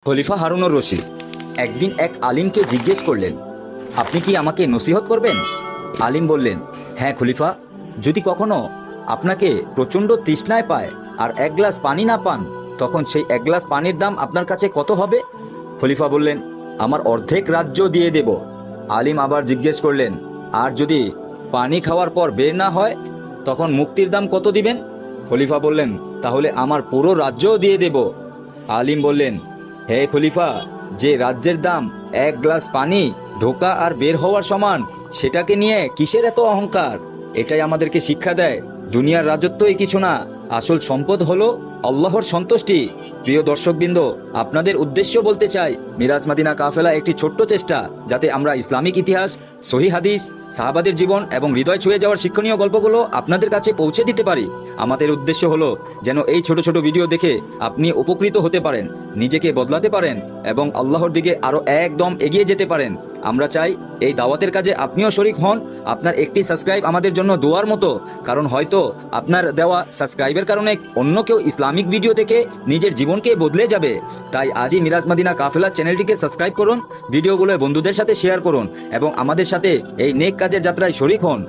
খলিফা হারুনুর রশিদ একদিন এক আলিমকে জিজ্ঞেস করলেন, আপনি কি আমাকে নসিহত করবেন? আলিম বললেন, হ্যাঁ খলিফা, যদি কখনো আপনাকে প্রচণ্ড তৃষ্ণায় পায় আর এক গ্লাস পানি না পান, তখন সেই এক গ্লাস পানির দাম আপনার কাছে কত হবে? খলিফা বললেন, আমার অর্ধেক রাজ্য দিয়ে দেব। আলিম আবার জিজ্ঞেস করলেন, আর যদি পানি খাওয়ার পর বের না হয়, তখন মুক্তির দাম কত দিবেন? খলিফা বললেন, তাহলে আমার পুরো রাজ্যও দিয়ে দেব। আলিম বললেন, হে খলিফা, যে রাজ্যের দাম এক গ্লাস পানি ঢোকা আর বের হওয়ার সমান, সেটাকে নিয়ে কিসের এত অহংকার? এটাই আমাদেরকে শিক্ষা দেয়, দুনিয়ার রাজত্বই কিছু না, আসল সম্পদ হলো আল্লাহর সন্তুষ্টি। প্রিয় দর্শকবৃন্দ, আপনাদের উদ্দেশ্য বলতে চাই, মিরাজ মাদিনা কাফেলা একটি ছোট্ট চেষ্টা, যাতে আমরা ইসলামিক ইতিহাস, সহিহ হাদিস, সাহাবাদের জীবন এবং হৃদয় ছুঁয়ে যাওয়ার শিক্ষণীয় গল্পগুলো আপনাদের কাছে পৌঁছে দিতে পারি। আমাদের উদ্দেশ্য হলো যেন এই ছোট ছোট ভিডিও দেখে আপনি উপকৃত হতে পারেন, নিজেকে বদলাতে পারেন এবং আল্লাহর দিকে আরও একদম এগিয়ে যেতে পারেন। আমরা চাই এই দাওয়াতের কাজে আপনিও শরিক হন। আপনার একটি সাবস্ক্রাইব আমাদের জন্য দোয়ার মতো, কারণ হয়তো আপনার দেওয়া সাবস্ক্রাইবের কারণে অন্য কেউ ইসলামিক ভিডিও থেকে নিজের জীবনকে বদলে যাবে। তাই আজই মিরাজ মাদিনা কাফেলা চ্যানেলটিকে সাবস্ক্রাইব করুন, ভিডিওগুলো বন্ধুদের সাথে শেয়ার করুন এবং আমাদের সাথে এই নেক কাজের যাত্রায় শরিক হন।